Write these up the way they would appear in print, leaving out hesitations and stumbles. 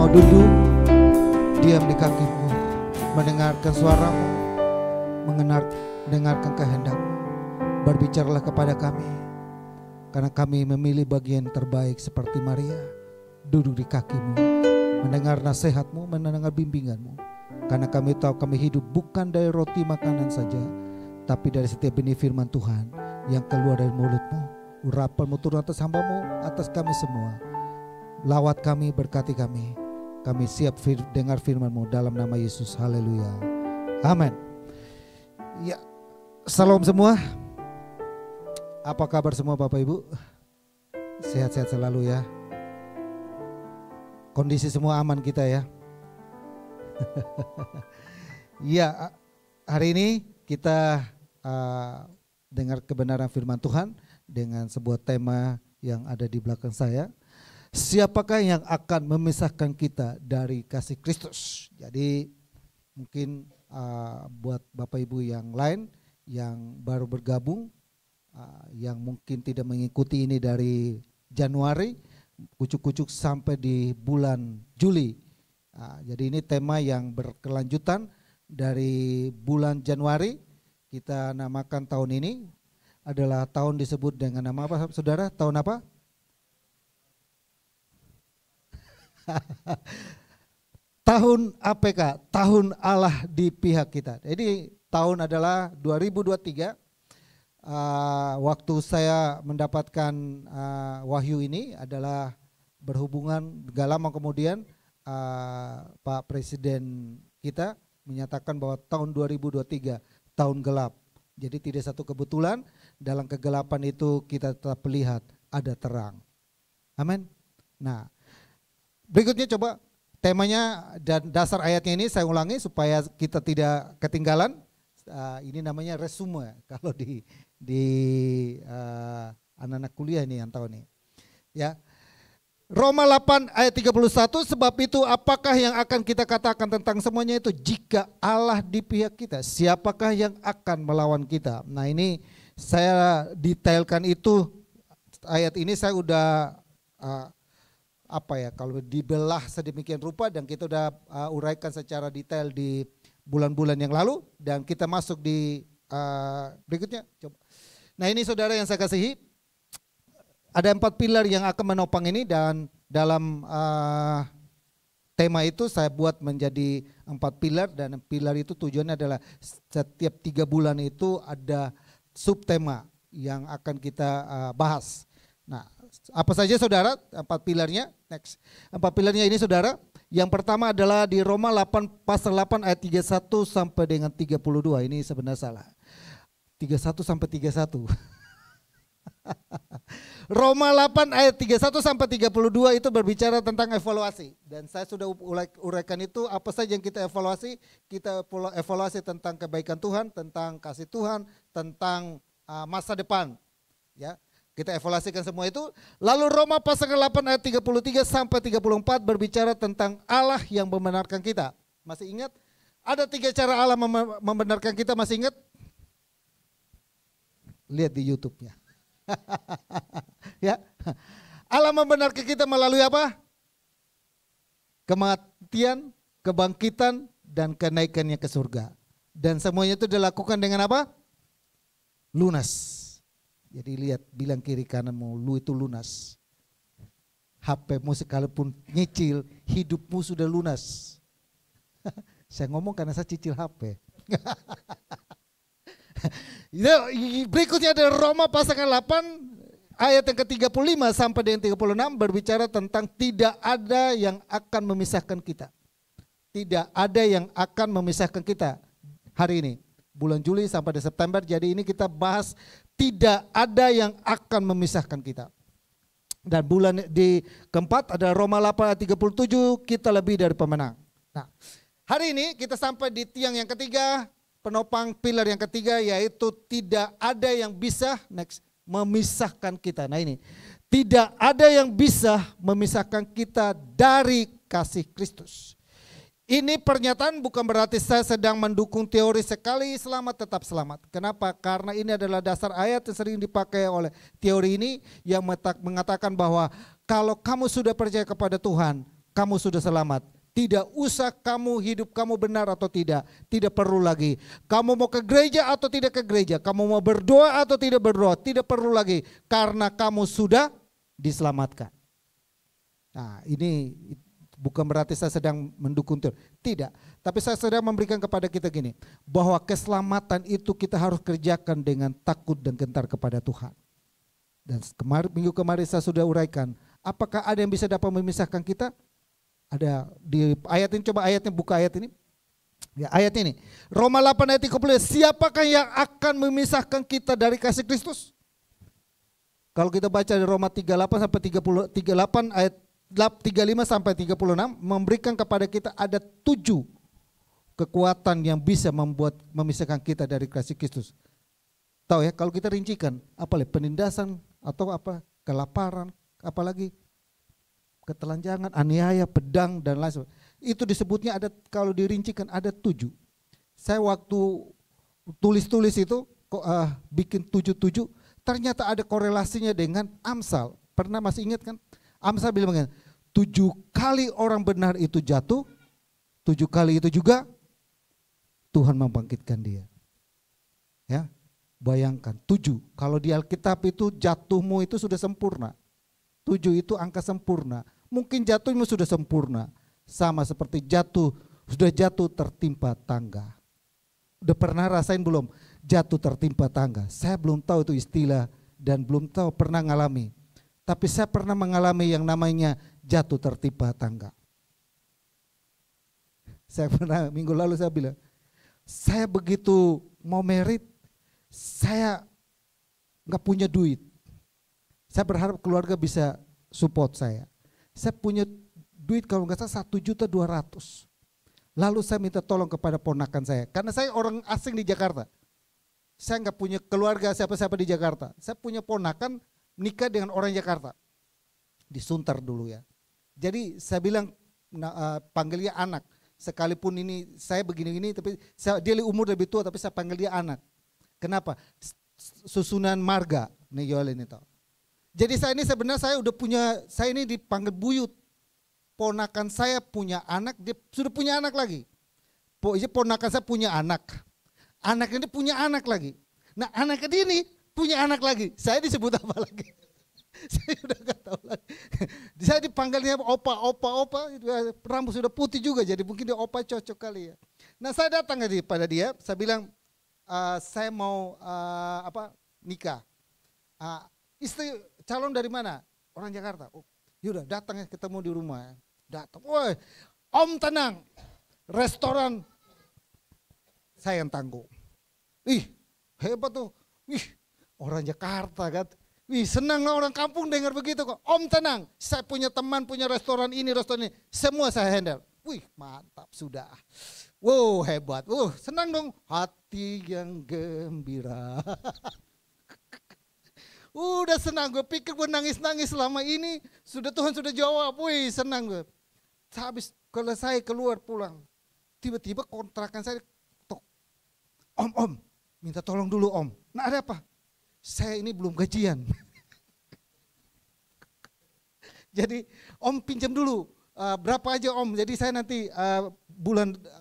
mau duduk, diam di kakimu, mendengarkan suaramu, mendengarkan kehendakmu. Berbicaralah kepada kami, karena kami memilih bagian terbaik seperti Maria, duduk di kakimu, mendengar nasihatmu, mendengar bimbinganmu. Karena kami tahu kami hidup bukan dari roti makanan saja, tapi dari setiap benih firman Tuhan yang keluar dari mulutmu. Urapanmu turun atas hambamu, atas kami semua. Lawat kami, berkati kami. Kami siap dengar firman-Mu dalam nama Yesus. Haleluya. Amin. Ya, salam semua. Apa kabar semua Bapak Ibu? Sehat-sehat selalu ya. Kondisi semua aman kita ya. Ya, hari ini kita dengar kebenaran firman Tuhan dengan sebuah tema yang ada di belakang saya. Siapakah yang akan memisahkan kita dari kasih Kristus? Jadi mungkin buat Bapak Ibu yang lain yang baru bergabung, yang mungkin tidak mengikuti ini dari Januari, kucuk-kucuk sampai di bulan Juli. Jadi ini tema yang berkelanjutan dari bulan Januari. Kita namakan tahun ini adalah tahun disebut dengan nama apa saudara? Tahun apa? Tahun APK, tahun Allah di pihak kita. Jadi tahun adalah 2023. Waktu saya mendapatkan wahyu ini adalah berhubungan gak lama kemudian Pak Presiden kita menyatakan bahwa tahun 2023 tahun gelap. Jadi tidak satu kebetulan, dalam kegelapan itu kita tetap melihat ada terang. Amin. Nah, berikutnya coba temanya dan dasar ayatnya ini saya ulangi supaya kita tidak ketinggalan. Ini namanya resume kalau di anak-anak kuliah ini yang tahu nih. Ya. Roma 8 ayat 31, sebab itu apakah yang akan kita katakan tentang semuanya itu? Jika Allah di pihak kita, siapakah yang akan melawan kita? Nah ini saya detailkan itu, ayat ini saya udah kalau dibelah sedemikian rupa dan kita udah uraikan secara detail di bulan-bulan yang lalu dan kita masuk di berikutnya. Coba. Nah ini saudara yang saya kasihi, ada 4 pilar yang akan menopang ini dan dalam tema itu saya buat menjadi 4 pilar dan pilar itu tujuannya adalah setiap 3 bulan itu ada subtema yang akan kita bahas. Nah apa saja saudara 4 pilarnya? Next. 4 pilarnya ini saudara, yang pertama adalah di Roma 8 pasal 8 ayat 31 sampai dengan 32. Ini sebenarnya salah. 31 sampai 31. Roma 8 ayat 31 sampai 32 itu berbicara tentang evaluasi. Dan saya sudah uraikan itu apa saja yang kita evaluasi. Kita evaluasi tentang kebaikan Tuhan, tentang kasih Tuhan, tentang masa depan. Ya. Kita evaluasikan semua itu. Lalu Roma pasal 8 ayat 33 sampai 34 berbicara tentang Allah yang membenarkan kita. Masih ingat? Ada 3 cara Allah membenarkan kita, masih ingat? Lihat di YouTube-nya. Ya. Allah membenarkan kita melalui apa? Kematian, kebangkitan, dan kenaikannya ke surga. Dan semuanya itu dilakukan dengan apa? Lunas. Jadi lihat, bilang kiri kananmu, lu itu lunas. HP-mu sekalipun nyicil, hidupmu sudah lunas. Saya ngomong karena saya cicil HP. Berikutnya ada Roma pasal 8 ayat yang ke-35 sampai dengan 36 berbicara tentang tidak ada yang akan memisahkan kita. Tidak ada yang akan memisahkan kita hari ini. Bulan Juli sampai di September, jadi ini kita bahas tidak ada yang akan memisahkan kita. Dan bulan di keempat ada Roma 8 ayat 37, kita lebih dari pemenang. Nah, hari ini kita sampai di tiang yang ketiga, penopang pilar yang ketiga, yaitu tidak ada yang bisa memisahkan kita. Nah ini, tidak ada yang bisa memisahkan kita dari kasih Kristus. Ini pernyataan bukan berarti saya sedang mendukung teori sekali selamat tetap selamat. Kenapa? Karena ini adalah dasar ayat yang sering dipakai oleh teori ini yang mengatakan bahwa kalau kamu sudah percaya kepada Tuhan, kamu sudah selamat. Tidak usah kamu hidup kamu benar atau tidak perlu lagi. Kamu mau ke gereja atau tidak ke gereja, kamu mau berdoa atau tidak berdoa, tidak perlu lagi. Karena kamu sudah diselamatkan. Nah, ini bukan berarti saya sedang mendukung Tuhan. Tidak, tapi saya sedang memberikan kepada kita gini, bahwa keselamatan itu kita harus kerjakan dengan takut dan gentar kepada Tuhan. Dan minggu kemarin saya sudah uraikan, apakah ada yang bisa dapat memisahkan kita? Ada di ayat ini, coba ayatnya, buka ayat ini. Ya, ayat ini. Roma 8 ayat 30. Siapakah yang akan memisahkan kita dari kasih Kristus? Kalau kita baca di Roma 38 sampai 38 ayat 35 sampai 36 memberikan kepada kita ada 7 kekuatan yang bisa memisahkan kita dari kasih Kristus. Tahu ya, kalau kita rincikan, penindasan atau kelaparan, apalagi ketelanjangan, aniaya, pedang dan lain sebagainya. Itu disebutnya ada, kalau dirincikan ada 7. Saya waktu tulis itu bikin 7, ternyata ada korelasinya dengan Amsal. Pernah masih ingat kan? Amsal bilang begini, 7 kali orang benar itu jatuh, 7 kali itu juga Tuhan membangkitkan dia. Ya, bayangkan 7. Kalau di Alkitab itu jatuhmu itu sudah sempurna. 7 itu angka sempurna. Mungkin jatuhmu sudah sempurna. Sama seperti sudah jatuh tertimpa tangga. Udah pernah rasain belum jatuh tertimpa tangga? Saya belum tahu itu istilah dan belum tahu pernah ngalami. Tapi saya pernah mengalami yang namanya jatuh tertimpa tangga. Saya pernah, minggu lalu saya bilang, saya begitu mau merit, saya gak punya duit. Saya berharap keluarga bisa support saya. Saya punya duit kalau nggak salah 1.200.000. Lalu saya minta tolong kepada ponakan saya, karena saya orang asing di Jakarta. Saya nggak punya keluarga siapa-siapa di Jakarta. Saya punya ponakan nikah dengan orang Jakarta, di Sunter dulu ya. Jadi saya bilang panggil dia anak. Sekalipun ini saya begini-gini, tapi dia umur lebih tua, tapi saya panggil dia anak. Kenapa? Susunan marga nih Yoel ini tahu. Jadi saya ini sebenarnya saya udah punya, saya ini dipanggil buyut. Ponakan saya punya anak, dia sudah punya anak lagi. Ponakan saya punya anak. Anak ini punya anak lagi. Nah anak ini punya anak lagi. Saya disebut apa lagi? Saya udah gak tahu lagi. Saya dipanggilnya opa. Rambut sudah putih juga, jadi mungkin dia opa cocok kali ya. Nah saya datang pada dia, saya bilang saya mau nikah. Istri calon dari mana? Orang Jakarta. Oh, yaudah datang ya, ketemu di rumah. Datang, woi, om tenang, restoran saya yang tanggung. Ih, hebat tuh. Ih, orang Jakarta kan. Wih, senang lah orang kampung dengar begitu kok. Om tenang, saya punya teman punya restoran ini, semua saya handle. Wih, mantap sudah. Wow, hebat. Senang dong. Hati yang gembira. Udah senang, gue pikir gue nangis-nangis selama ini, Tuhan sudah jawab, wih senang gue. Habis kalau saya keluar pulang, tiba-tiba kontrakan saya, tok, om, minta tolong dulu om. Nah ada apa? Saya ini belum gajian. Jadi om pinjam dulu, berapa aja om, jadi saya nanti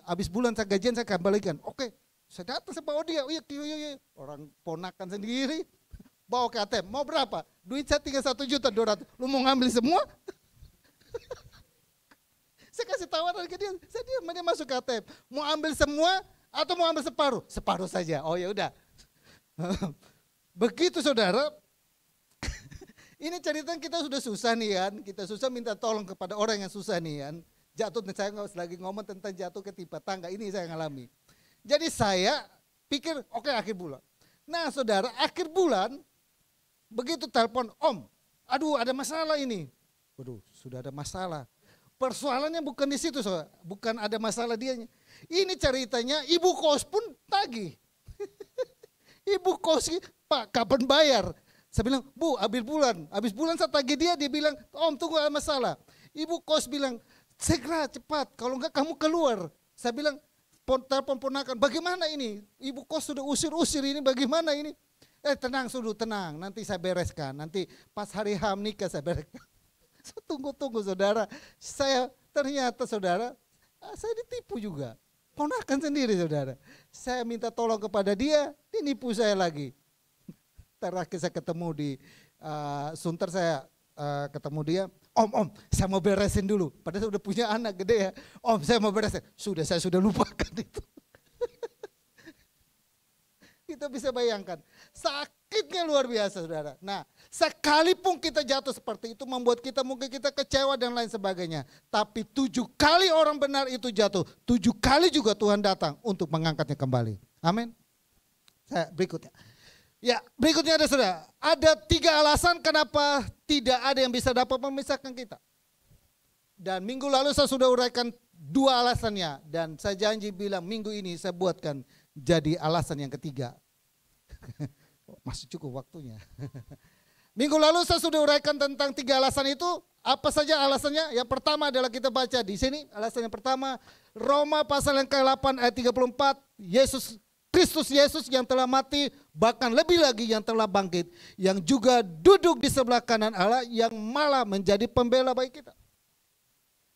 habis bulan saya gajian saya kembalikan. Oke, saya datang, saya bawa dia, iya. Orang ponakan sendiri. Bawa ke ATM, mau berapa? Duit saya tinggal 1.200.000. Lu mau ngambil semua? Saya kasih tawaran ke dia, dia masuk ke ATM. Mau ambil semua atau mau ambil separuh? Separuh saja. Oh ya udah. Begitu saudara. Ini cerita kita sudah susah nih kan. Kita susah minta tolong kepada orang yang susah nih kan. Jatuh, saya lagi ngomong tentang jatuh ketimpa tangga. Ini saya ngalami. Jadi saya pikir oke, akhir bulan. Nah saudara, akhir bulan begitu telepon, om, aduh ada masalah ini. Waduh, sudah ada masalah. Persoalannya bukan di situ, saudara. Bukan ada masalah dianya. Ini ceritanya ibu kos pun tagih. Ibu kos, Pak, kapan bayar? Saya bilang, Bu, habis bulan saya tagih dia bilang, om tunggu ada masalah. Ibu kos bilang, segera cepat, kalau enggak kamu keluar. Saya bilang, telepon ponakan, bagaimana ini? Ibu kos sudah usir-usir ini, bagaimana ini? Tenang, nanti saya bereskan. Nanti pas hari H nikah saya bereskan. Tunggu saudara, saya Ternyata saudara, saya ditipu juga. Ponakan sendiri saudara. Saya minta tolong kepada dia, dia nipu saya lagi. Terakhir saya ketemu di Sunter, saya ketemu dia. Om, saya mau beresin dulu. Padahal saya udah punya anak gede ya. Om, saya mau beresin. Saya sudah lupakan itu. Kita bisa bayangkan, sakitnya luar biasa saudara. Nah, sekalipun kita jatuh seperti itu membuat kita mungkin kita kecewa dan lain sebagainya. Tapi 7 kali orang benar itu jatuh, 7 kali juga Tuhan datang untuk mengangkatnya kembali. Amin. Berikutnya. Ya, berikutnya ada saudara. Ada 3 alasan kenapa tidak ada yang bisa dapat memisahkan kita. Dan minggu lalu saya sudah uraikan 2 alasannya. Dan saya janji bilang minggu ini saya buatkan jadi alasan yang ketiga. Masih cukup waktunya. Minggu lalu saya sudah uraikan tentang 3 alasan itu. Apa saja alasannya? Yang pertama adalah kita baca di sini. Alasan yang pertama, Roma pasal yang ke-8 ayat 34. Kristus Yesus yang telah mati, bahkan lebih lagi yang telah bangkit, yang juga duduk di sebelah kanan Allah, yang malah menjadi pembela bagi kita.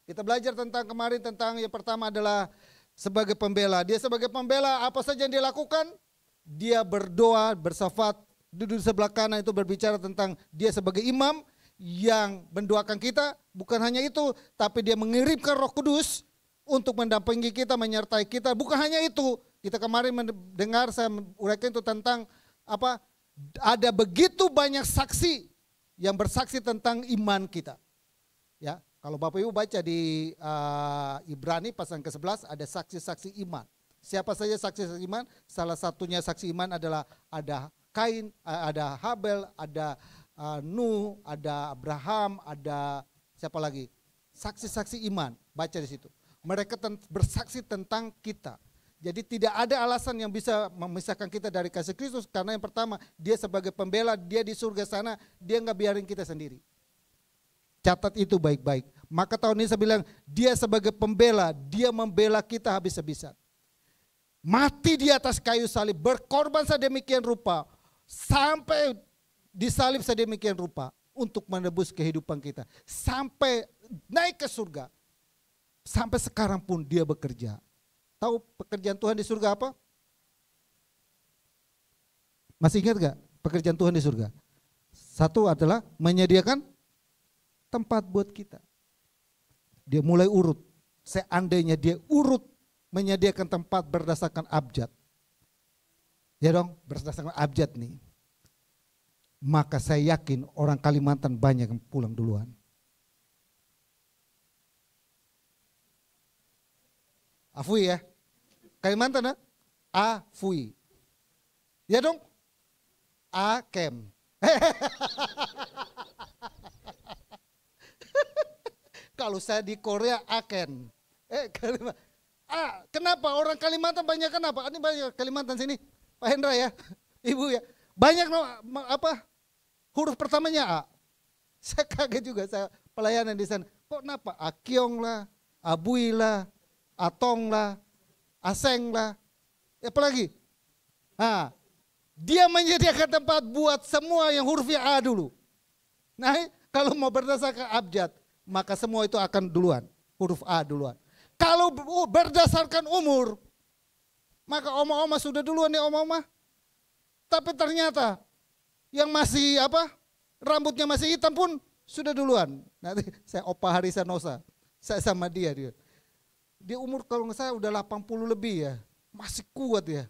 Kita belajar tentang kemarin tentang yang pertama adalah sebagai pembela. Dia sebagai pembela, apa saja yang dia lakukan? Dia berdoa, bersafat, duduk di sebelah kanan itu berbicara tentang dia sebagai imam yang mendoakan kita. Bukan hanya itu, tapi dia mengirimkan Roh Kudus untuk mendampingi kita, menyertai kita. Bukan hanya itu, kita kemarin mendengar, saya uraikan itu tentang apa? Ada begitu banyak saksi yang bersaksi tentang iman kita. Ya, kalau Bapak Ibu baca di Ibrani pasal ke-11 ada saksi-saksi iman. Siapa saja saksi-saksi iman? Salah satunya saksi iman adalah ada Kain, ada Habel, ada Nuh, ada Abraham, ada siapa lagi? Saksi-saksi iman, baca di situ. Mereka bersaksi tentang kita. Jadi tidak ada alasan yang bisa memisahkan kita dari kasih Kristus. Karena yang pertama, dia sebagai pembela, dia di surga sana, dia nggak biarin kita sendiri. Catat itu baik-baik. Maka tahun ini saya bilang, dia sebagai pembela, dia membela kita habis-habisan. Mati di atas kayu salib, berkorban sedemikian rupa, sampai disalib sedemikian rupa untuk menebus kehidupan kita. Sampai naik ke surga. Sampai sekarang pun dia bekerja. Tahu pekerjaan Tuhan di surga apa? Masih ingat gak pekerjaan Tuhan di surga? Satu adalah menyediakan tempat buat kita. Dia mulai urut. Seandainya dia urut menyediakan tempat berdasarkan abjad. Ya dong, berdasarkan abjad nih. Maka saya yakin orang Kalimantan banyak yang pulang duluan. Afui ya. Kalimantan ya? Afui. Ya dong? Akem. Kalau saya di Korea Aken. Kenapa orang Kalimantan banyak kenapa? Ini banyak Kalimantan sini. Pak Hendra ya. Ibu ya. Banyak huruf pertamanya A. Saya kaget juga saya pelayanan di sana. Kok kenapa? Akyong lah, Abui lah, Atong lah, Aseng lah. Apalagi? Dia menyediakan tempat buat semua yang hurufnya A dulu. Nah, kalau mau berdasarkan abjad, maka semua itu akan duluan. Huruf A duluan. Kalau berdasarkan umur, maka oma-oma sudah duluan ya oma-oma. Tapi ternyata yang masih rambutnya masih hitam pun sudah duluan. Nanti saya Opa Harisanosa, saya sama dia. Dia umur kalau nggak salah udah 80 lebih ya, masih kuat ya.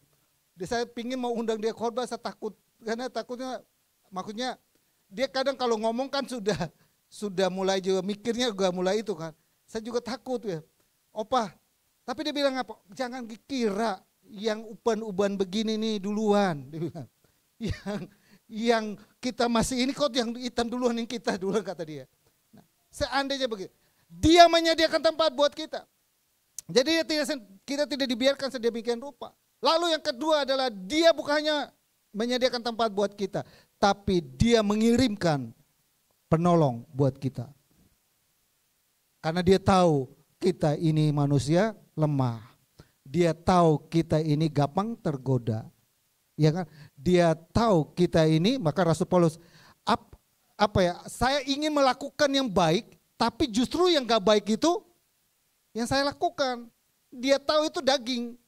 Saya pingin mau undang dia khotbah, saya takut karena takutnya, maksudnya dia kadang kalau ngomong kan sudah mulai juga mikirnya juga mulai itu kan. Saya juga takut ya, Opa. Tapi dia bilang apa? Jangan kira yang uban-uban begini nih duluan, dia bilang. Yang kita masih ini kok yang hitam duluan yang kita duluan kata dia. Nah, seandainya begitu, dia menyediakan tempat buat kita. Jadi kita tidak dibiarkan sedemikian rupa. Lalu yang kedua adalah dia bukan hanya menyediakan tempat buat kita, tapi dia mengirimkan penolong buat kita. Karena dia tahu kita ini manusia lemah. Dia tahu kita ini gampang tergoda. Ya kan? Dia tahu kita ini, maka Rasul Paulus saya ingin melakukan yang baik, tapi justru yang gak baik itu yang saya lakukan. Dia tahu itu daging.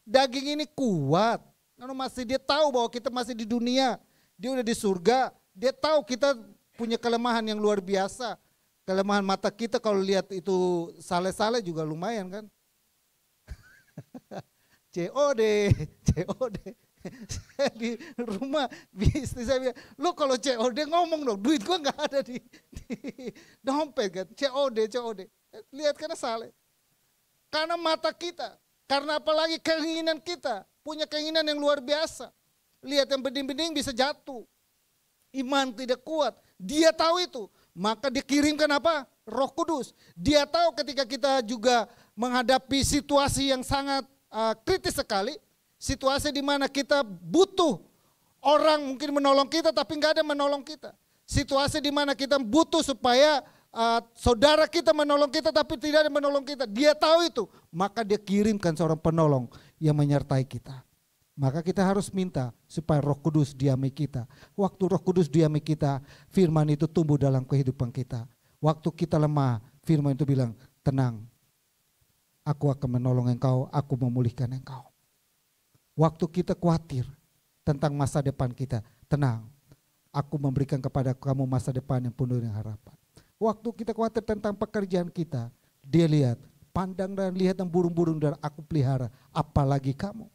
Daging ini kuat. Masih dia tahu bahwa kita masih di dunia. Dia udah di surga. Dia tahu kita punya kelemahan yang luar biasa. Kelemahan mata kita kalau lihat itu sale-sale juga lumayan kan. COD. Saya di rumah istri saya bilang, lu kalau COD ngomong dong, duit gua nggak ada di dompet kan. COD. Lihat karena sale. Karena mata kita, karena apalagi keinginan kita, punya keinginan yang luar biasa. Lihat yang bening-bening bisa jatuh. Iman tidak kuat. Dia tahu itu. Maka dia kirimkan apa? Roh Kudus. Dia tahu ketika kita juga menghadapi situasi yang sangat kritis sekali. Situasi di mana kita butuh orang mungkin menolong kita tapi nggak ada yang menolong kita. Situasi di mana kita butuh supaya saudara kita menolong kita tapi tidak ada yang menolong kita. Dia tahu itu. Maka dia kirimkan seorang penolong yang menyertai kita. Maka kita harus minta supaya Roh Kudus diami kita. Waktu Roh Kudus diami kita, firman itu tumbuh dalam kehidupan kita. Waktu kita lemah, firman itu bilang, tenang. Aku akan menolong engkau, aku memulihkan engkau. Waktu kita khawatir tentang masa depan kita, tenang. Aku memberikan kepada kamu masa depan yang penuh dengan harapan. Waktu kita khawatir tentang pekerjaan kita, dia lihat, pandang dan lihat yang burung-burung dan aku pelihara, apalagi kamu.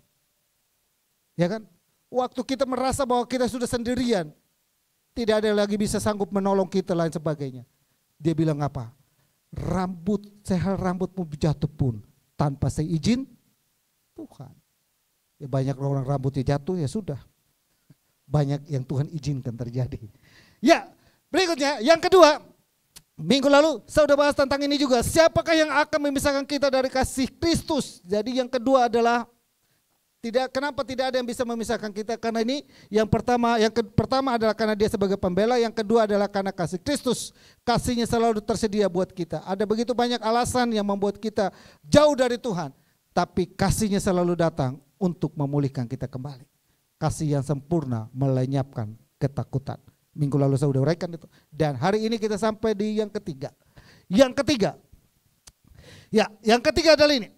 Ya kan? Waktu kita merasa bahwa kita sudah sendirian, tidak ada lagi bisa sanggup menolong kita lain sebagainya. Dia bilang apa? Sehal rambutmu jatuh pun tanpa seizin Tuhan. Ya banyak orang rambutnya jatuh ya sudah. Banyak yang Tuhan izinkan terjadi. Ya berikutnya yang kedua. Minggu lalu saya sudah bahas tentang ini juga. Siapakah yang akan memisahkan kita dari kasih Kristus? Jadi yang kedua adalah kenapa tidak ada yang bisa memisahkan kita? Karena ini yang pertama adalah karena dia sebagai pembela, yang kedua adalah karena kasih Kristus. Kasihnya selalu tersedia buat kita. Ada begitu banyak alasan yang membuat kita jauh dari Tuhan, tapi kasihnya selalu datang untuk memulihkan kita kembali. Kasih yang sempurna melenyapkan ketakutan. Minggu lalu saya sudah uraikan itu. Dan hari ini kita sampai di yang ketiga. Yang ketiga adalah ini.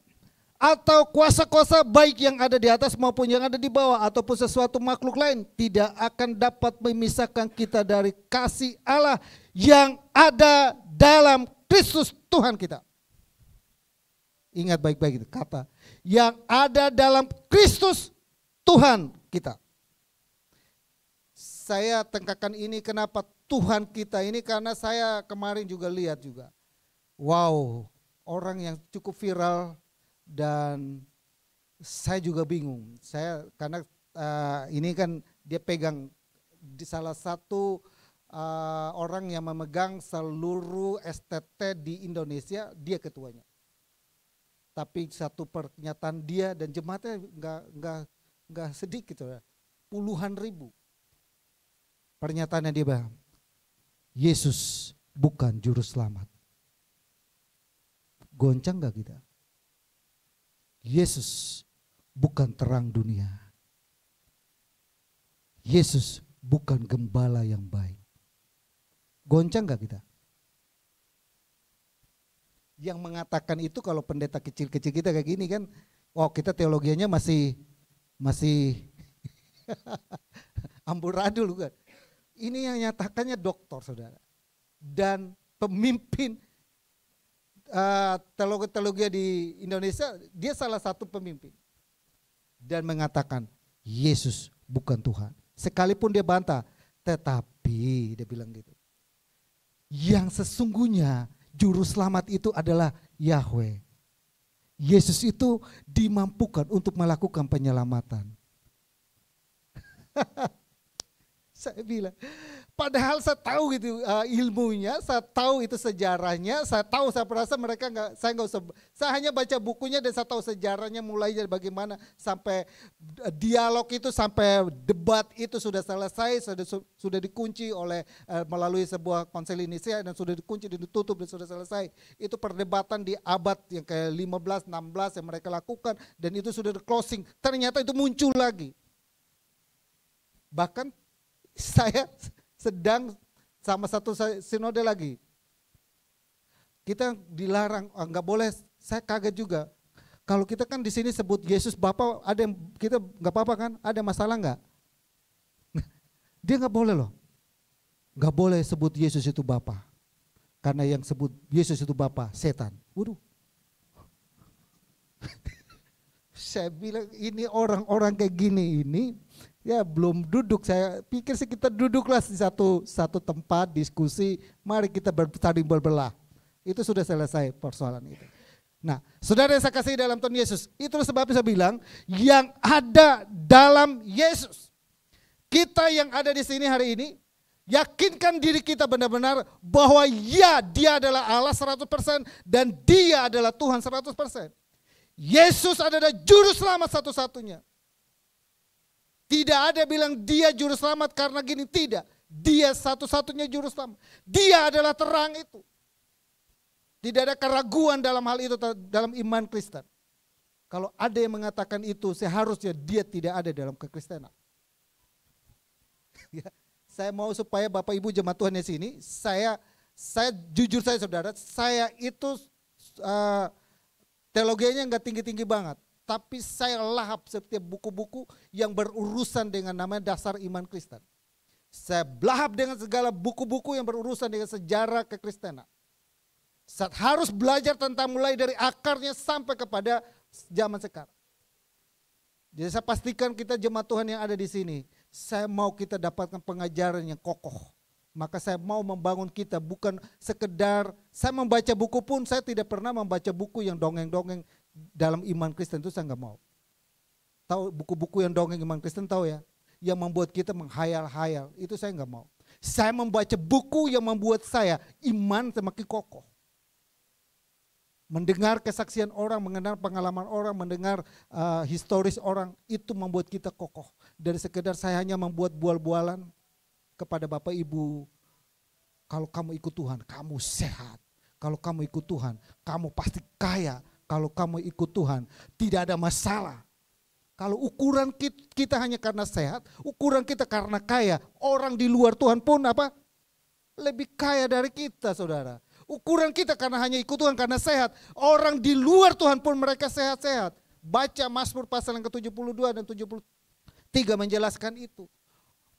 Atau kuasa-kuasa baik yang ada di atas maupun yang ada di bawah ataupun sesuatu makhluk lain tidak akan dapat memisahkan kita dari kasih Allah yang ada dalam Kristus Tuhan kita. Ingat baik-baik itu kata yang ada dalam Kristus Tuhan kita. Saya tengkakan ini kenapa Tuhan kita ini, karena saya kemarin juga lihat juga. Wow, orang yang cukup viral. Dan saya juga bingung, karena ini kan dia pegang di salah satu orang yang memegang seluruh STT di Indonesia, dia ketuanya. Tapi satu pernyataan dia dan jemaatnya nggak sedikit, puluhan ribu. Pernyataannya dia bilang, Yesus bukan juru selamat. Goncang gak kita? Yesus bukan terang dunia. Yesus bukan gembala yang baik. Goncang gak kita? Yang mengatakan itu kalau pendeta kecil-kecil kita kayak gini kan, wow kita teologianya masih amburadul kan. Ini yang nyatakannya doktor saudara. Dan pemimpin teologi di Indonesia, dia salah satu pemimpin dan mengatakan Yesus bukan Tuhan. Sekalipun dia bantah, tetapi dia bilang gitu. Yang sesungguhnya juru selamat itu adalah Yahweh. Yesus itu dimampukan untuk melakukan penyelamatan. Saya bilang, padahal saya tahu gitu ilmunya, saya tahu itu sejarahnya, saya merasa mereka saya hanya baca bukunya dan saya tahu sejarahnya mulai dari bagaimana sampai dialog itu, sampai debat itu sudah selesai, sudah dikunci oleh melalui sebuah konsili Nicea dan sudah dikunci dan ditutup dan sudah selesai. Itu perdebatan di abad yang ke-15, 16 yang mereka lakukan dan itu sudah di closing. Ternyata itu muncul lagi. Bahkan saya sedang sama satu sinode lagi. Kita dilarang, nggak boleh. Saya kaget juga. Kalau kita kan di sini sebut Yesus Bapa, ada yang kita nggak apa-apa kan? Ada masalah nggak? Dia nggak boleh loh. Nggak boleh sebut Yesus itu Bapa. Karena yang sebut Yesus itu Bapa, setan. Waduh. Saya bilang ini orang-orang kayak gini ini ya belum duduk. Saya pikir sih kita duduklah di satu tempat diskusi. Mari kita saling berbelah. Itu sudah selesai persoalan itu. Nah, saudara yang saya kasih dalam Tuhan Yesus, itu sebabnya saya bilang yang ada dalam Yesus. Kita yang ada di sini hari ini, yakinkan diri kita benar-benar bahwa ya, dia adalah Allah 100% dan dia adalah Tuhan 100%. Yesus adalah juru selamat satu-satunya. Tidak ada bilang dia juru selamat karena gini, tidak. Dia satu-satunya juru selamat. Dia adalah terang itu. Tidak ada keraguan dalam hal itu dalam iman Kristen. Kalau ada yang mengatakan itu, seharusnya dia tidak ada dalam kekristenan. Ya, saya mau supaya Bapak Ibu jemaat Tuhan di sini, saya jujur saya saudara, saya itu teologianya enggak tinggi-tinggi banget, tapi saya lahap setiap buku-buku yang berurusan dengan namanya dasar iman Kristen. Saya lahap dengan segala buku-buku yang berurusan dengan sejarah kekristenan. Saya harus belajar tentang mulai dari akarnya sampai kepada zaman sekarang. Jadi saya pastikan kita jemaat Tuhan yang ada di sini, saya mau kita dapatkan pengajaran yang kokoh. Maka saya mau membangun kita bukan sekedar, saya membaca buku pun saya tidak pernah membaca buku yang dongeng-dongeng dalam iman Kristen, itu saya nggak mau. Tahu buku-buku yang dongeng iman Kristen tahu ya? Yang membuat kita menghayal-hayal, itu saya nggak mau. Saya membaca buku yang membuat saya iman semakin kokoh. Mendengar kesaksian orang, mengenal pengalaman orang, mendengar historis orang, itu membuat kita kokoh. Dari sekedar saya hanya membuat bual-bualan kepada Bapak Ibu, kalau kamu ikut Tuhan, kamu sehat. Kalau kamu ikut Tuhan, kamu pasti kaya. Kalau kamu ikut Tuhan, tidak ada masalah. Kalau ukuran kita hanya karena sehat, ukuran kita karena kaya, orang di luar Tuhan pun apa? Lebih kaya dari kita, saudara. Ukuran kita karena hanya ikut Tuhan karena sehat, orang di luar Tuhan pun mereka sehat-sehat. Baca Mazmur pasal yang ke-72 dan 73 menjelaskan itu.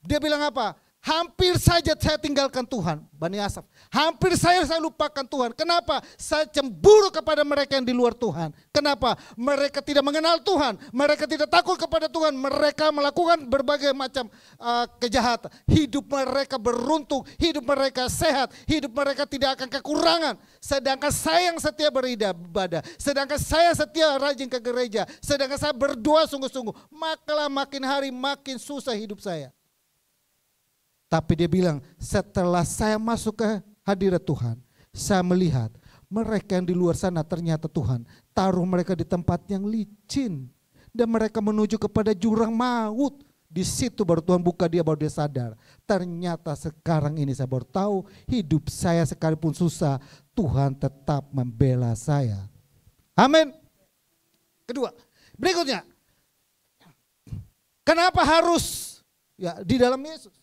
Dia bilang apa? Hampir saja saya tinggalkan Tuhan, Bani Asaf. Hampir saya lupakan Tuhan. Kenapa? Saya cemburu kepada mereka yang di luar Tuhan. Kenapa? Mereka tidak mengenal Tuhan. Mereka tidak takut kepada Tuhan. Mereka melakukan berbagai macam kejahatan. Hidup mereka beruntung. Hidup mereka sehat. Hidup mereka tidak akan kekurangan. Sedangkan saya yang setia beribadah. Sedangkan saya setia rajin ke gereja. Sedangkan saya berdoa sungguh-sungguh. Makalah makin hari makin susah hidup saya. Tapi dia bilang, setelah saya masuk ke hadirat Tuhan, saya melihat mereka yang di luar sana ternyata Tuhan taruh mereka di tempat yang licin. Dan mereka menuju kepada jurang maut. Di situ baru Tuhan buka dia, baru dia sadar. Ternyata sekarang ini saya baru tahu, hidup saya sekalipun susah, Tuhan tetap membela saya. Amin. Kedua, berikutnya. Kenapa harus ya di dalam Yesus?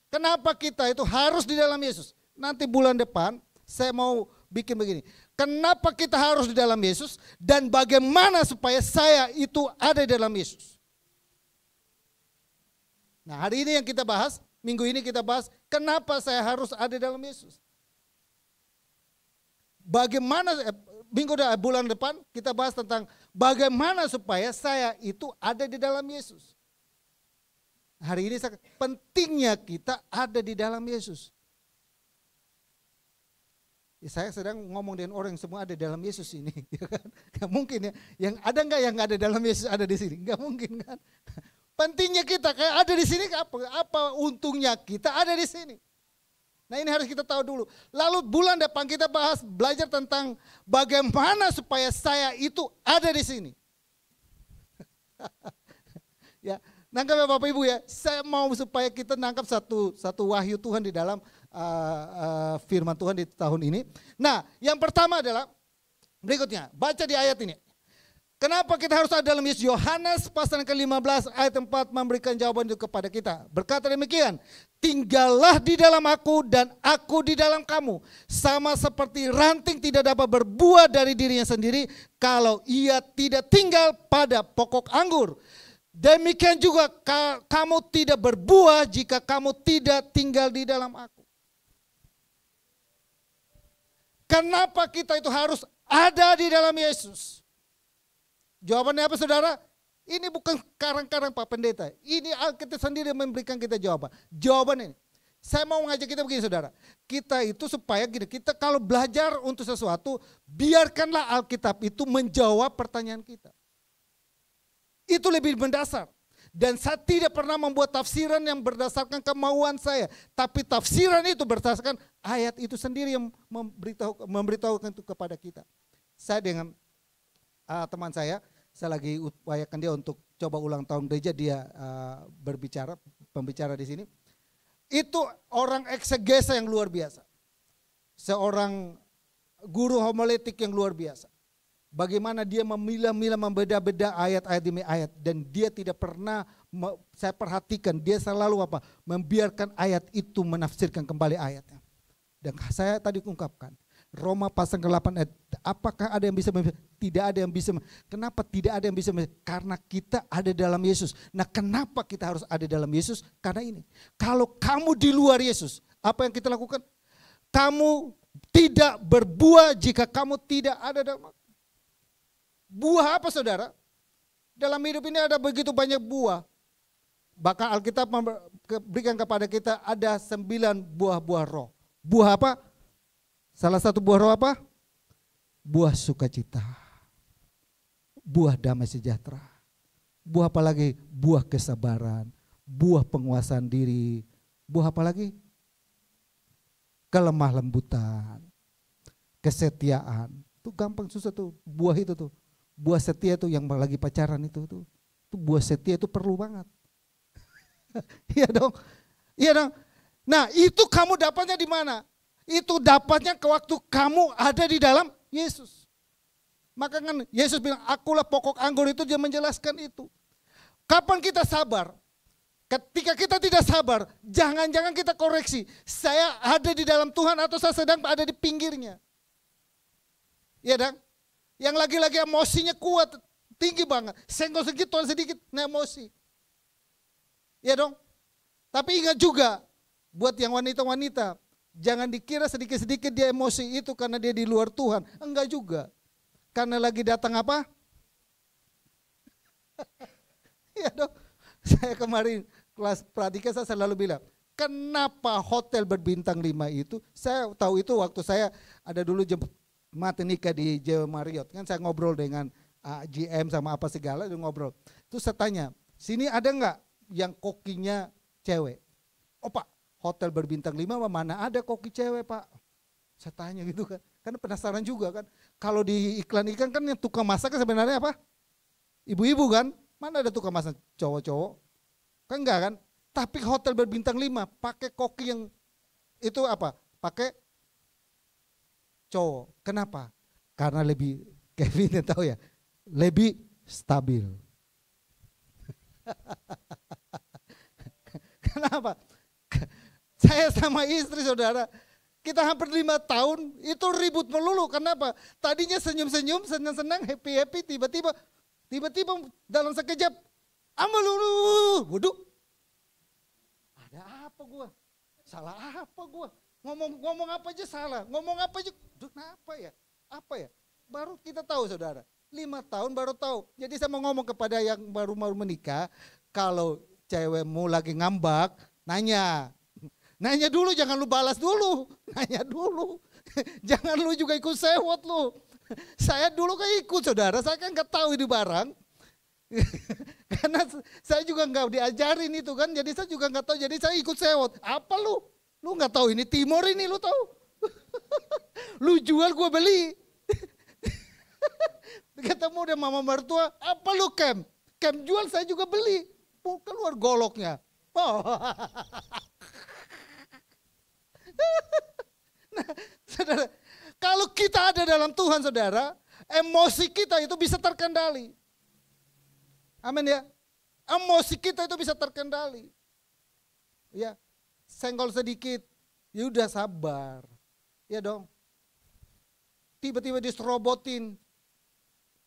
Kenapa kita itu harus di dalam Yesus? Nanti bulan depan saya mau bikin begini. Kenapa kita harus di dalam Yesus dan bagaimana supaya saya itu ada di dalam Yesus? Nah, hari ini yang kita bahas, minggu ini kita bahas kenapa saya harus ada di dalam Yesus. Bagaimana bulan depan kita bahas tentang bagaimana supaya saya itu ada di dalam Yesus. Hari ini pentingnya kita ada di dalam Yesus. Ya, saya sedang ngomong dengan orang yang semua ada di dalam Yesus ini, ya kan? Gak mungkin ya. Yang ada nggak yang ada dalam Yesus ada di sini? Gak mungkin kan? Pentingnya kita kayak ada di sini apa untungnya kita ada di sini? Nah, ini harus kita tahu dulu. Lalu bulan depan kita belajar tentang bagaimana supaya saya itu ada di sini. Ya. Nangkap ya Bapak Ibu ya, saya mau supaya kita nangkap satu wahyu Tuhan di dalam firman Tuhan di tahun ini. Nah, yang pertama adalah berikutnya, baca di ayat ini. Kenapa kita harus ada dalam Yesus? Yohanes pasal ke-15 ayat 4 memberikan jawaban itu kepada kita. Berkata demikian, tinggallah di dalam aku dan aku di dalam kamu. Sama seperti ranting tidak dapat berbuah dari dirinya sendiri kalau ia tidak tinggal pada pokok anggur. Demikian juga kamu tidak berbuah jika kamu tidak tinggal di dalam aku. Kenapa kita itu harus ada di dalam Yesus? Jawabannya apa saudara? Ini bukan karang-karang Pak Pendeta. Ini Alkitab sendiri memberikan kita jawaban. Jawaban ini. Saya mau mengajak kita begini saudara. Kita itu supaya gini, kita kalau belajar untuk sesuatu, biarkanlah Alkitab itu menjawab pertanyaan kita. Itu lebih mendasar. Dan saya tidak pernah membuat tafsiran yang berdasarkan kemauan saya. Tapi tafsiran itu berdasarkan ayat itu sendiri yang memberitahukan itu kepada kita. Saya dengan teman saya lagi upayakan dia untuk coba ulang tahun gereja, dia pembicara di sini. Itu orang eksegesa yang luar biasa. Seorang guru homiletik yang luar biasa. Bagaimana dia memilah-milah, membeda-beda ayat-ayat demi ayat. Dan dia tidak pernah, saya perhatikan, dia selalu membiarkan ayat itu menafsirkan kembali ayatnya. Dan saya tadi ungkapkan, Roma pasal ke-8 ayat, apakah ada yang bisa membedakan? Tidak ada yang bisa. Kenapa tidak ada yang bisa membedakan? Karena kita ada dalam Yesus. Nah, kenapa kita harus ada dalam Yesus? Karena ini, kalau kamu di luar Yesus, apa yang kita lakukan? Kamu tidak berbuah jika kamu tidak ada dalam aku. Buah apa saudara? Dalam hidup ini ada begitu banyak buah. Bahkan Alkitab berikan kepada kita ada 9 buah-buah roh. Buah apa? Salah satu buah roh apa? Buah sukacita. Buah damai sejahtera. Buah apa lagi? Buah kesabaran. Buah penguasaan diri. Buah apa lagi? Kelemah lembutan. Kesetiaan. Itu gampang susah tuh. Buah itu tuh. Buah setia tuh yang lagi pacaran itu tuh. Itu buah setia itu perlu banget. Iya dong. Iya dong. Nah, itu kamu dapatnya di mana? Itu dapatnya ke waktu kamu ada di dalam Yesus. Maka kan Yesus bilang, akulah pokok anggur itu, dia menjelaskan itu. Kapan kita sabar? Ketika kita tidak sabar, jangan-jangan kita koreksi. Saya ada di dalam Tuhan atau saya sedang ada di pinggirnya. Iya dong? Yang lagi-lagi emosinya kuat, tinggi banget. Senggol sedikit emosi. Iya dong? Tapi ingat juga, buat yang wanita-wanita, jangan dikira sedikit-sedikit dia emosi itu karena dia di luar Tuhan. Enggak juga. Karena lagi datang apa? Iya dong. Saya kemarin kelas pratika saya selalu bilang, kenapa hotel berbintang 5 itu? Saya tahu itu waktu saya ada dulu mati nikah di Jawa Marriott. Kan saya ngobrol dengan GM sama apa segala, ngobrol. Terus saya tanya, sini ada enggak yang kokinya cewek? Oh Pak, hotel berbintang 5 mana ada koki cewek Pak? Saya tanya gitu kan. Karena penasaran juga kan. Kalau di iklan-iklan kan yang tukang masak sebenarnya apa? Ibu-ibu kan. Mana ada tukang masak cowok-cowok? Kan enggak kan? Tapi hotel berbintang 5 pakai koki yang itu apa? Pakai cowok. Kenapa? Karena lebih, Kevin tahu ya, lebih stabil. Kenapa? Saya sama istri saudara, kita hampir 5 tahun itu ribut melulu. Kenapa? Tadinya senyum-senyum, senang-senang, happy-happy, tiba-tiba dalam sekejap, amalulu, waduh. Ada apa gua? Salah apa gua? Ngomong apa aja salah, ngomong apa aja, kenapa ya? Apa ya? Baru kita tahu saudara, 5 tahun baru tahu. Jadi saya mau ngomong kepada yang baru menikah, kalau cewekmu lagi ngambak, nanya dulu, jangan lu balas dulu, nanya dulu. Jangan lu juga ikut sewot lu. Saya dulu kan ikut saudara, saya kan gak tahu ini barang. Karena saya juga gak diajarin itu kan, jadi saya juga gak tahu, jadi saya ikut sewot. Apa lu? Lu gak tahu ini Timor ini, lu tahu? Lu jual gua beli. Ketemu dia mama mertua, apa lu Kem? Kem jual saya juga beli. Keluar goloknya. Oh. Nah, saudara, kalau kita ada dalam Tuhan saudara, Emosi kita itu bisa terkendali. Amin ya. Emosi kita itu bisa terkendali. Ya, senggol sedikit, ya udah sabar. Ya dong. Tiba-tiba diserobotin.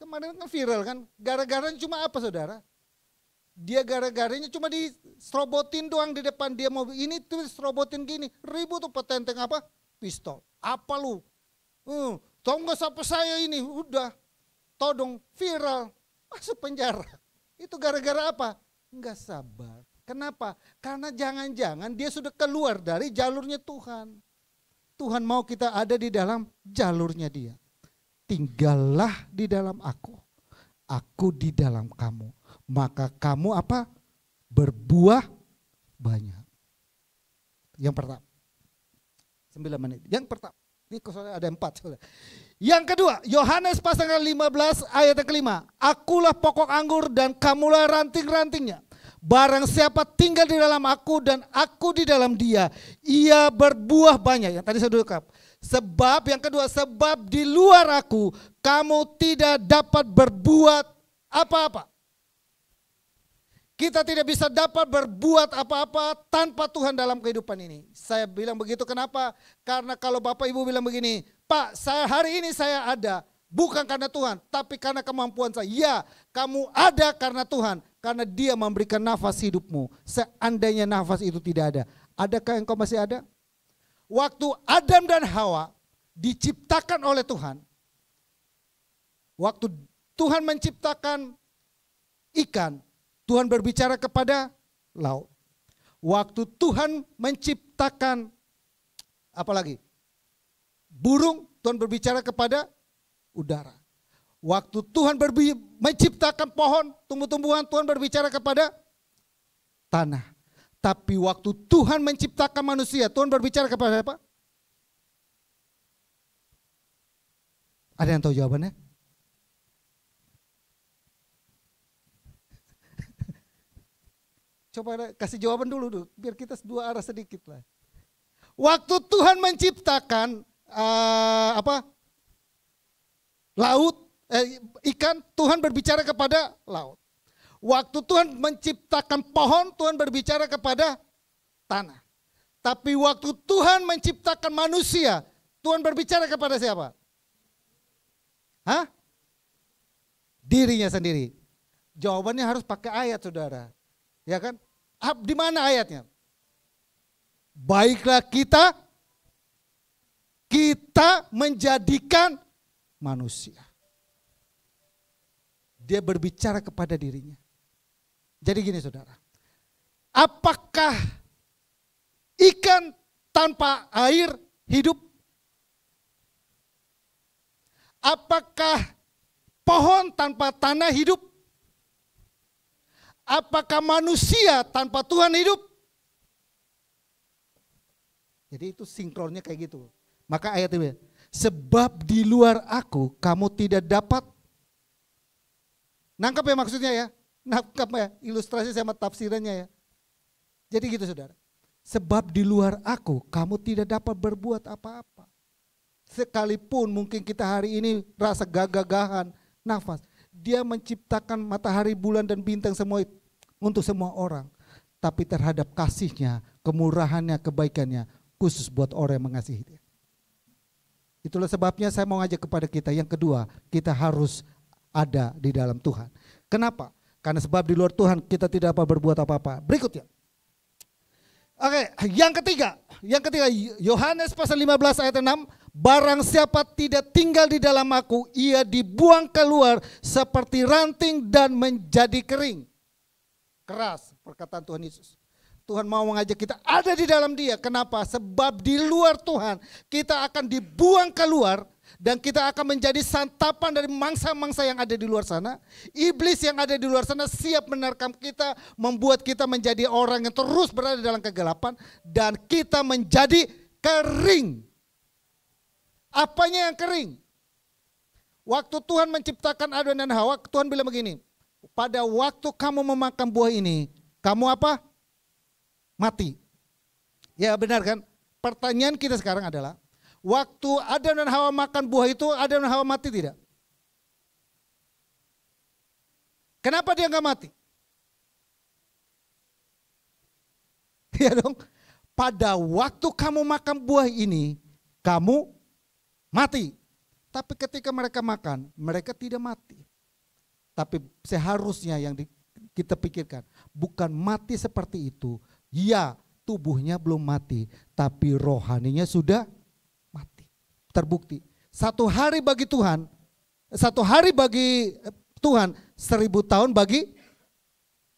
Kemarin kan viral kan, gara-garanya cuma apa saudara? Dia gara-garanya cuma diserobotin doang di depan dia mau ini tuh serobotin gini, ribut tuh petenteng apa? Pistol. Apa lu? Tau nggak siapa saya ini? Udah, todong viral, masuk penjara. Itu gara-gara apa? Enggak sabar. Kenapa? Karena jangan-jangan dia sudah keluar dari jalurnya Tuhan. Tuhan mau kita ada di dalam jalurnya dia. Tinggallah di dalam aku di dalam kamu. Maka kamu apa? Berbuah banyak. Yang pertama. 9 menit. Yang pertama. Ini soalnya ada 4. Soalnya. Yang kedua, Yohanes pasal 15 ayat yang kelima. Akulah pokok anggur dan kamulah ranting-rantingnya. Barang siapa tinggal di dalam aku dan aku di dalam dia, ia berbuah banyak. Yang tadi saya udah sebab yang kedua, sebab di luar aku kamu tidak dapat berbuat apa-apa. Kita tidak bisa dapat berbuat apa-apa tanpa Tuhan dalam kehidupan ini. Saya bilang begitu kenapa? Karena kalau Bapak Ibu bilang begini, Pak, hari ini saya ada bukan karena Tuhan, tapi karena kemampuan saya. Ya, kamu ada karena Tuhan, karena Dia memberikan nafas hidupmu. Seandainya nafas itu tidak ada, adakah engkau masih ada? Waktu Adam dan Hawa diciptakan oleh Tuhan, waktu Tuhan menciptakan ikan, Tuhan berbicara kepada laut. Waktu Tuhan menciptakan apa lagi? Burung, Tuhan berbicara kepada udara. Waktu Tuhan menciptakan pohon, tumbuh-tumbuhan, Tuhan berbicara kepada tanah. Tapi waktu Tuhan menciptakan manusia, Tuhan berbicara kepada apa? Ada yang tahu jawabannya? Coba kasih jawaban dulu, biar kita dua arah sedikit lah. Waktu Tuhan menciptakan laut, ikan, Tuhan berbicara kepada laut. Waktu Tuhan menciptakan pohon, Tuhan berbicara kepada tanah. Tapi waktu Tuhan menciptakan manusia, Tuhan berbicara kepada siapa? Hah? Dirinya sendiri. Jawabannya harus pakai ayat, saudara. Ya kan? Di mana ayatnya? Baiklah kita menjadikan manusia. Dia berbicara kepada dirinya. Jadi gini saudara, apakah ikan tanpa air hidup? Apakah pohon tanpa tanah hidup? Apakah manusia tanpa Tuhan hidup? Jadi itu sinkronnya kayak gitu. Maka ayat ini, sebab di luar aku kamu tidak dapat. Nangkap ya maksudnya ya? Nangkap ya ilustrasi sama tafsirannya ya? Jadi gitu saudara. Sebab di luar aku kamu tidak dapat berbuat apa-apa. Sekalipun mungkin kita hari ini rasa gagah-gagahan, nafas. Dia menciptakan matahari, bulan dan bintang semua itu untuk semua orang. Tapi terhadap kasihnya, kemurahannya, kebaikannya khusus buat orang yang mengasihi dia. Itulah sebabnya saya mau ngajak kepada kita. Yang kedua, kita harus ada di dalam Tuhan. Kenapa? Karena sebab di luar Tuhan kita tidak dapat berbuat apa-apa. Berikutnya. Oke, yang ketiga Yohanes pasal 15 ayat 6, barang siapa tidak tinggal di dalam aku, ia dibuang keluar seperti ranting dan menjadi kering. Keras perkataan Tuhan Yesus. Tuhan mau mengajak kita ada di dalam dia. Kenapa? Sebab di luar Tuhan kita akan dibuang keluar dan kita akan menjadi santapan dari mangsa-mangsa yang ada di luar sana. Iblis yang ada di luar sana siap menerkam kita, membuat kita menjadi orang yang terus berada dalam kegelapan dan kita menjadi kering. Apanya yang kering? Waktu Tuhan menciptakan Adam dan Hawa, Tuhan bilang begini, pada waktu kamu memakan buah ini, kamu apa? Mati. Ya benar kan? Pertanyaan kita sekarang adalah, waktu Adam dan Hawa makan buah itu, Adam dan Hawa mati tidak? Kenapa dia nggak mati? Ya dong. Pada waktu kamu makan buah ini, kamu mati. Tapi ketika mereka makan, mereka tidak mati. Tapi seharusnya yang kita pikirkan, bukan mati seperti itu. Ya, tubuhnya belum mati, tapi rohaninya sudah mati. Terbukti. Satu hari bagi Tuhan, 1000 tahun bagi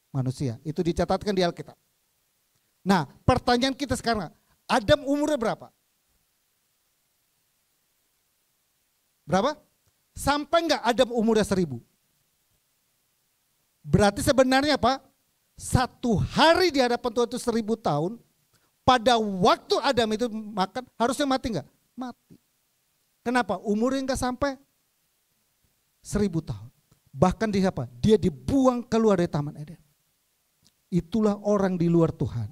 manusia. Itu dicatatkan di Alkitab. Nah, pertanyaan kita sekarang, Adam umurnya berapa? Berapa? Sampai enggak Adam umurnya 1000? Berarti sebenarnya apa? Satu hari di hadapan Tuhan itu 1000 tahun. Pada waktu Adam itu makan, harusnya mati enggak? Mati. Kenapa? Umurnya enggak sampai 1000 tahun. Bahkan dia apa? Dia dibuang keluar dari Taman Eden. Itulah orang di luar Tuhan.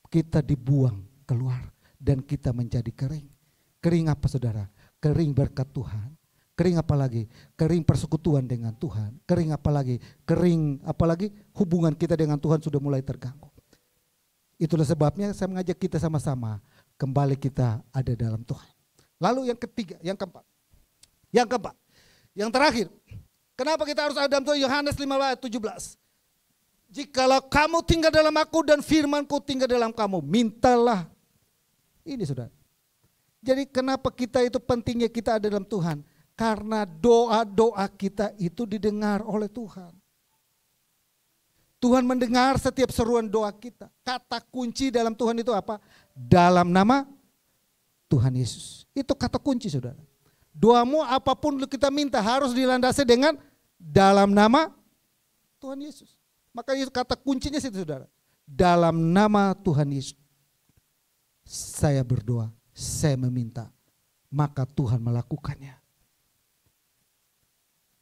Kita dibuang keluar dan kita menjadi kering. Kering apa saudara? Kering berkat Tuhan. Kering apa lagi? Kering persekutuan dengan Tuhan. Kering apa lagi? Kering apalagi hubungan kita dengan Tuhan sudah mulai terganggu. Itulah sebabnya saya mengajak kita sama-sama kembali kita ada dalam Tuhan. Lalu yang ketiga, yang keempat. Yang terakhir. Kenapa kita harus ada dalam Tuhan? Yohanes 15 ayat 17. Jikalau kamu tinggal dalam aku dan firmanku tinggal dalam kamu, mintalah. Ini saudara. Jadi kenapa kita itu pentingnya kita ada dalam Tuhan? Karena doa-doa kita itu didengar oleh Tuhan. Tuhan mendengar setiap seruan doa kita. Kata kunci dalam Tuhan itu apa? Dalam nama Tuhan Yesus. Itu kata kunci saudara. Doamu apapun kita minta harus dilandasi dengan dalam nama Tuhan Yesus. Maka itu kata kuncinya situ saudara. Dalam nama Tuhan Yesus. Saya berdoa, saya meminta. Maka Tuhan melakukannya.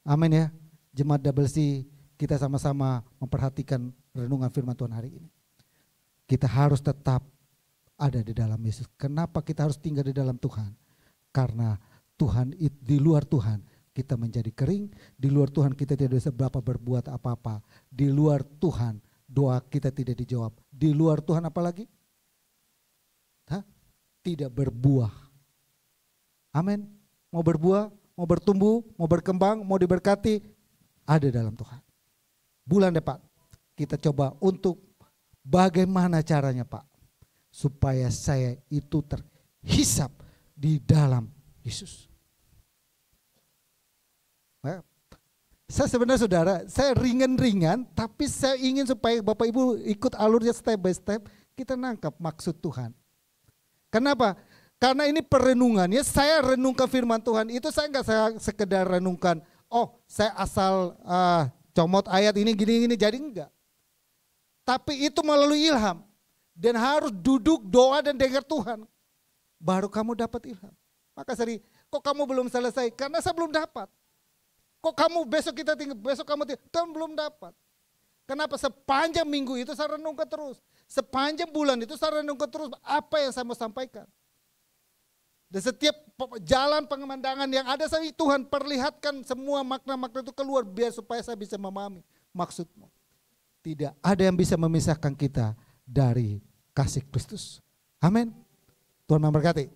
Amin ya. Jemaat Double C, kita sama-sama memperhatikan renungan firman Tuhan hari ini. Kita harus tetap ada di dalam Yesus. Kenapa kita harus tinggal di dalam Tuhan? Karena Tuhan, di luar Tuhan kita menjadi kering, di luar Tuhan kita tidak bisa berbuat apa-apa, di luar Tuhan doa kita tidak dijawab, di luar Tuhan apalagi? Tidak berbuah. Amin. Mau berbuah, mau bertumbuh, mau berkembang, mau diberkati, ada dalam Tuhan. Bulan depan kita coba untuk bagaimana caranya Pak, supaya saya itu terhisap di dalam Yesus. Saya sebenarnya saudara, saya ringan-ringan, tapi saya ingin supaya Bapak Ibu ikut alurnya step by step, kita nangkap maksud Tuhan. Kenapa? Karena ini perenungannya, saya renungkan firman Tuhan, itu saya enggak sekedar renungkan, oh saya asal comot ayat ini gini-gini, jadi enggak. Tapi itu melalui ilham, dan harus duduk doa dan dengar Tuhan, baru kamu dapat ilham. Maka sering, kok kamu belum selesai? Karena saya belum dapat. Kok kamu besok kita tinggal, besok kamu tinggal, kan belum dapat. Kenapa? Sepanjang minggu itu saya renungkan terus. Sepanjang bulan itu saya renungkan terus apa yang saya mau sampaikan. Dan setiap jalan pengemandangan yang ada saya Tuhan perlihatkan semua makna-makna itu keluar biar supaya saya bisa memahami maksudmu. Tidak ada yang bisa memisahkan kita dari kasih Kristus. Amin. Tuhan memberkati.